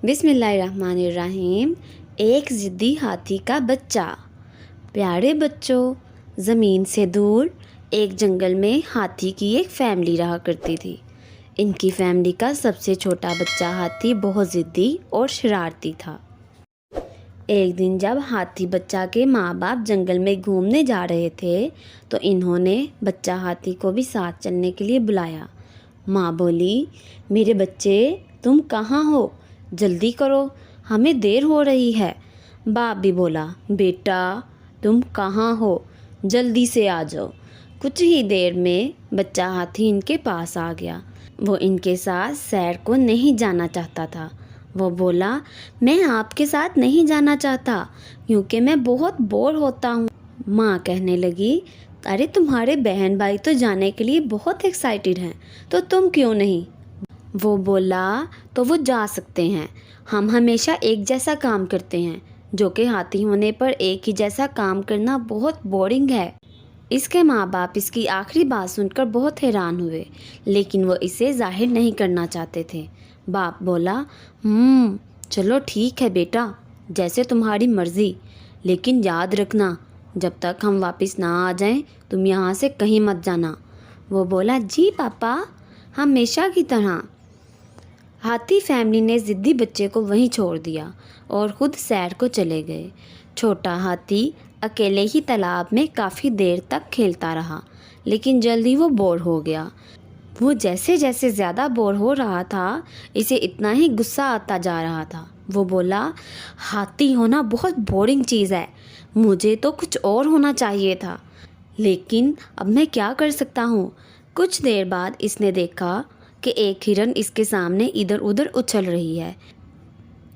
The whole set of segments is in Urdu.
بسم اللہ الرحمن الرحیم۔ ایک ضدی ہاتھی کا بچہ۔ پیارے بچوں، زمین سے دور ایک جنگل میں ہاتھی کی ایک فیملی رہا کرتی تھی۔ ان کی فیملی کا سب سے چھوٹا بچہ ہاتھی بہت ضدی اور شرارتی تھا۔ ایک دن جب ہاتھی بچہ کے ماں باپ جنگل میں گھومنے جا رہے تھے تو انہوں نے بچہ ہاتھی کو بھی ساتھ چلنے کے لیے بلایا۔ ماں بولی، میرے بچے تم کہاں ہو؟ جلدی کرو، ہمیں دیر ہو رہی ہے۔ باپ بھی بولا، بیٹا تم کہاں ہو؟ جلدی سے آ جاؤ۔ کچھ ہی دیر میں بچہ ہاتھی ان کے پاس آ گیا۔ وہ ان کے ساتھ سیر کو نہیں جانا چاہتا تھا۔ وہ بولا، میں آپ کے ساتھ نہیں جانا چاہتا کیونکہ میں بہت بور ہوتا ہوں۔ ماں کہنے لگی، ارے تمہارے بہن بھائی تو جانے کے لیے بہت ایکسائٹیڈ ہیں تو تم کیوں نہیں؟ وہ بولا، تو وہ جا سکتے ہیں، ہم ہمیشہ ایک جیسا کام کرتے ہیں، جو کہ ہاتھی ہونے پر ایک ہی جیسا کام کرنا بہت بورنگ ہے۔ اس کے ماں باپ اس کی آخری بات سن کر بہت حیران ہوئے، لیکن وہ اسے ظاہر نہیں کرنا چاہتے تھے۔ باپ بولا، چلو ٹھیک ہے بیٹا، جیسے تمہاری مرضی، لیکن یاد رکھنا جب تک ہم واپس نہ آ جائیں تم یہاں سے کہیں مت جانا۔ وہ بولا، جی پاپا، ہمیشہ کی طرح۔ ہاتھی فیملی نے ضدی بچے کو وہیں چھوڑ دیا اور خود سیر کو چلے گئے۔ چھوٹا ہاتھی اکیلے ہی تالاب میں کافی دیر تک کھیلتا رہا، لیکن جلدی وہ بور ہو گیا۔ وہ جیسے جیسے زیادہ بور ہو رہا تھا، اسے اتنا ہی غصہ آتا جا رہا تھا۔ وہ بولا، ہاتھی ہونا بہت بورنگ چیز ہے، مجھے تو کچھ اور ہونا چاہیے تھا، لیکن اب میں کیا کر سکتا ہوں؟ کچھ دیر بعد اس نے دیکھا کہ ایک ہرن اس کے سامنے ادھر ادھر اچھل رہی ہے۔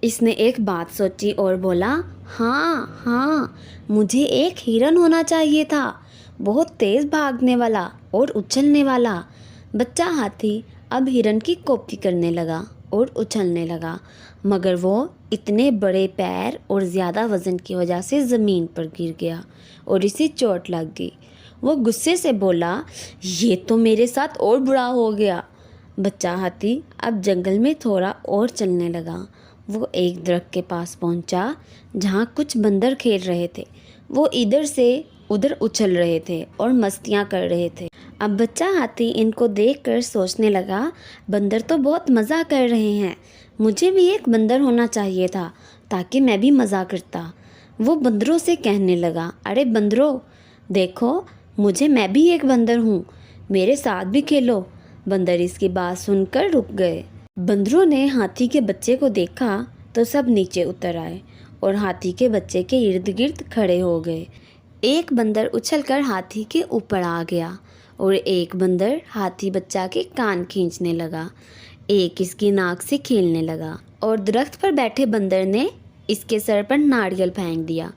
اس نے ایک بات سوچی اور بولا، ہاں، مجھے ایک ہرن ہونا چاہیے تھا، بہت تیز بھاگنے والا اور اچھلنے والا۔ بچہ ہاتھی اب ہرن کی کاپی کرنے لگا اور اچھلنے لگا، مگر وہ اتنے بڑے پیر اور زیادہ وزن کی وجہ سے زمین پر گر گیا اور اسے چوٹ لگ گئی۔ وہ غصے سے بولا، یہ تو میرے ساتھ اور برا ہو گیا۔ بچہ ہاتھی اب جنگل میں تھوڑا اور چلنے لگا۔ وہ ایک درخت کے پاس پہنچا جہاں کچھ بندر کھیل رہے تھے۔ وہ ادھر سے ادھر اچھل رہے تھے اور مستیاں کر رہے تھے۔ اب بچہ ہاتھی ان کو دیکھ کر سوچنے لگا، بندر تو بہت مزہ کر رہے ہیں، مجھے بھی ایک بندر ہونا چاہیے تھا تاکہ میں بھی مزہ کرتا۔ وہ بندروں سے کہنے لگا، ارے بندروں دیکھو، میں بھی ایک بندر ہوں، میرے ساتھ بھی کھیلو۔ بندر اس کی بات سن کر رک گئے۔ بندروں نے ہاتھی کے بچے کو دیکھا تو سب نیچے اتر آئے اور ہاتھی کے بچے کے ارد گرد کھڑے ہو گئے۔ ایک بندر اچھل کر ہاتھی کے اوپر آ گیا اور ایک بندر ہاتھی بچہ کے کان کھینچنے لگا، ایک اس کی ناک سے کھیلنے لگا اور درخت پر بیٹھے بندر نے اس کے سر پر ناریل پھینک دیا۔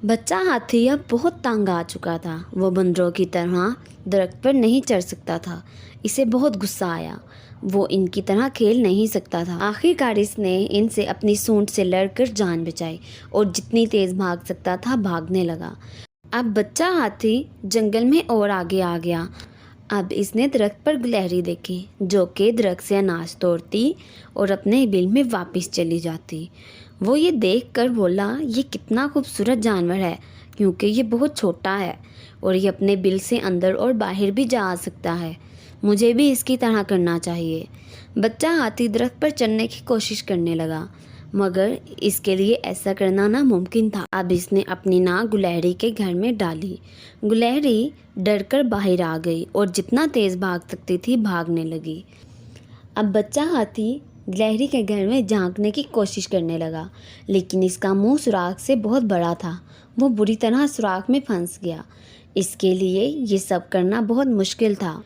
بچہ ہاتھی اب بہت تنگ آ چکا تھا، وہ بندروں کی طرح درخت پر نہیں چڑھ سکتا تھا۔ اسے بہت غصہ آیا، وہ ان کی طرح کھیل نہیں سکتا تھا۔ آخرکار اس نے ان سے اپنی سونڈ سے لڑ کر جان بچائی اور جتنی تیز بھاگ سکتا تھا بھاگنے لگا۔ اب بچہ ہاتھی جنگل میں اور آگے آ گیا۔ اب اس نے درخت پر گلہری دیکھی جو کہ درخت سے اناج توڑتی اور اپنے بل میں واپس چلی جاتی۔ وہ یہ دیکھ کر بولا، یہ کتنا خوبصورت جانور ہے کیونکہ یہ بہت چھوٹا ہے اور یہ اپنے بل سے اندر اور باہر بھی جا سکتا ہے، مجھے بھی اس کی طرح کرنا چاہیے۔ بچہ ہاتھی درخت پر چڑھنے کی کوشش کرنے لگا، مگر اس کے لیے ایسا کرنا ناممکن تھا۔ اب اس نے اپنی ناک گلہری کے گھر میں ڈالی۔ گلہری ڈر کر باہر آ گئی اور جتنا تیز بھاگ سکتی تھی بھاگنے لگی۔ اب بچہ ہاتھی گلہری کے گھر میں جھانکنے کی کوشش کرنے لگا، لیکن اس کا منہ سوراخ سے بہت بڑا تھا، وہ بری طرح سوراخ میں پھنس گیا۔ اس کے لیے یہ سب کرنا بہت مشکل تھا۔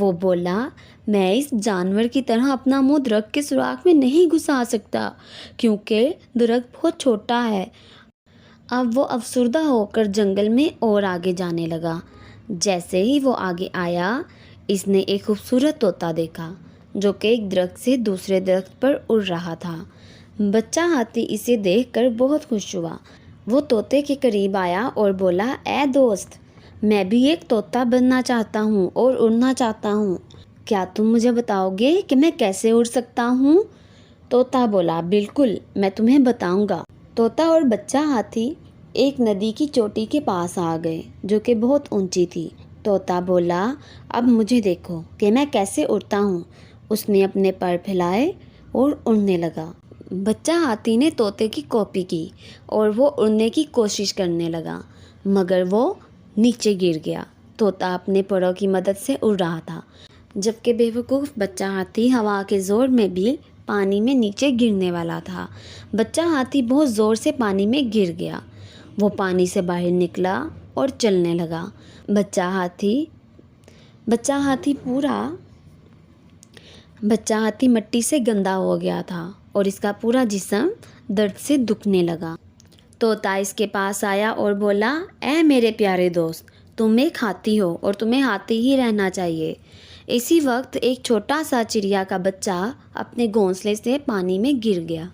وہ بولا، میں اس جانور کی طرح اپنا منہ درخت کے سوراخ میں نہیں گھسا سکتا کیونکہ درخت بہت چھوٹا ہے۔ اب وہ افسردہ ہو کر جنگل میں اور آگے جانے لگا۔ جیسے ہی وہ آگے آیا، اس نے ایک خوبصورت طوطا دیکھا جو کہ ایک درخت سے دوسرے درخت پر اڑ رہا تھا۔ بچہ ہاتھی اسے دیکھ کر بہت خوش ہوا۔ وہ طوطے کے قریب آیا اور بولا، اے دوست، میں بھی ایک طوطا بننا چاہتا ہوں اور اڑنا چاہتا ہوں، کیا تم مجھے بتاؤ گے کہ میں کیسے اڑ سکتا ہوں؟ طوطا بولا بالکل میں تمہیں بتاؤں گا۔ طوطا اور بچہ ہاتھی ایک ندی کی چوٹی کے پاس آ گئے جو کہ بہت اونچی تھی۔ طوطا بولا اب مجھے دیکھو کہ میں کیسے اڑتا ہوں۔ اس نے اپنے پر پھیلائے اور اڑنے لگا۔ بچہ ہاتھی نے طوطے کی کاپی کی اور وہ اڑنے کی کوشش کرنے لگا مگر وہ نیچے گر گیا۔ طوطا اپنے پروں کی مدد سے اڑ رہا تھا جبکہ بیوقوف بچہ ہاتھی ہوا کے زور میں بھی پانی میں نیچے گرنے والا تھا۔ بچہ ہاتھی بہت زور سے پانی میں گر گیا۔ وہ پانی سے باہر نکلا اور چلنے لگا۔ بچہ ہاتھی مٹی سے گندا ہو گیا تھا اور اس کا پورا جسم درد سے دکھنے لگا۔ طوطا اس کے پاس آیا اور بولا اے میرے پیارے دوست، تم ایک ہاتھی ہو اور تمہیں ہاتھی ہی رہنا چاہیے۔ اسی وقت ایک چھوٹا سا چڑیا کا بچہ اپنے گھونسلے سے پانی میں گر گیا۔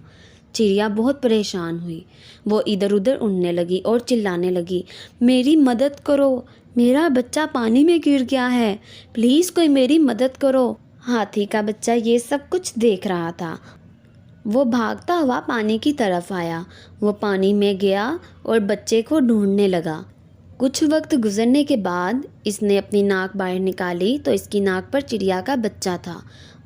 چڑیا بہت پریشان ہوئی۔ وہ ادھر ادھر اڑنے لگی اور چلانے لگی میری مدد کرو، میرا بچہ پانی میں گر گیا ہے، پلیز کوئی میری مدد کرو۔ ہاتھی کا بچہ یہ سب کچھ دیکھ رہا تھا۔ وہ بھاگتا ہوا پانی کی طرف آیا۔ وہ پانی میں گیا اور بچے کو ڈھونڈنے لگا۔ کچھ وقت گزرنے کے بعد اس نے اپنی ناک باہر نکالی تو اس کی ناک پر چڑیا کا بچہ تھا۔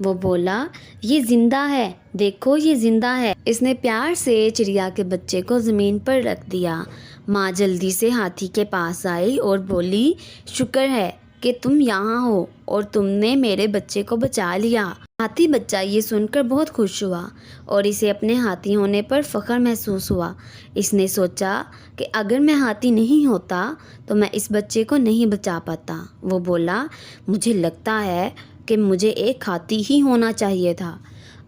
وہ بولا یہ زندہ ہے، دیکھو یہ زندہ ہے۔ اس نے پیار سے چڑیا کے بچے کو زمین پر رکھ دیا۔ ماں جلدی سے ہاتھی کے پاس آئی اور بولی شکر ہے کہ تم یہاں ہو اور تم نے میرے بچے کو بچا لیا۔ ہاتھی بچہ یہ سن کر بہت خوش ہوا اور اسے اپنے ہاتھی ہونے پر فخر محسوس ہوا۔ اس نے سوچا کہ اگر میں ہاتھی نہیں ہوتا تو میں اس بچے کو نہیں بچا پاتا۔ وہ بولا مجھے لگتا ہے کہ مجھے ایک ہاتھی ہی ہونا چاہیے تھا۔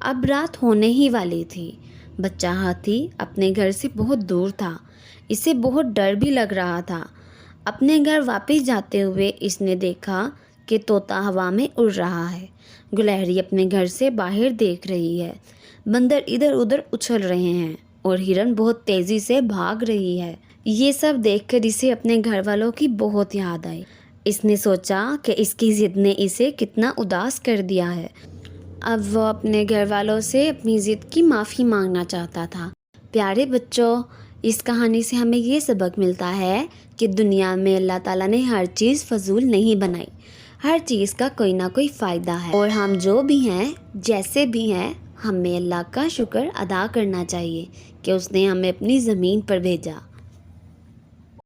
اب رات ہونے ہی والی تھی۔ بچہ ہاتھی اپنے گھر سے بہت دور تھا۔ اسے بہت ڈر بھی لگ رہا تھا۔ اپنے گھر واپس جاتے ہوئے اس نے دیکھا کہ طوطا ہوا میں اڑ رہا ہے، گلہری اپنے گھر سے باہر دیکھ رہی ہے، بندر ادھر ادھر اچھل رہے ہیں اور ہرن بہت تیزی سے بھاگ رہی ہے۔ یہ سب دیکھ کر اسے اپنے گھر والوں کی بہت یاد آئی۔ اس نے سوچا کہ اس کی ضد نے اسے کتنا اداس کر دیا ہے۔ اب وہ اپنے گھر والوں سے اپنی ضد کی معافی مانگنا چاہتا تھا۔ پیارے بچوں، اس کہانی سے ہمیں یہ سبق ملتا ہے کہ دنیا میں اللہ تعالیٰ نے ہر چیز فضول نہیں بنائی، ہر چیز کا کوئی نہ کوئی فائدہ ہے، اور ہم جو بھی ہیں جیسے بھی ہیں ہمیں اللہ کا شکر ادا کرنا چاہیے کہ اس نے ہمیں اپنی زمین پر بھیجا۔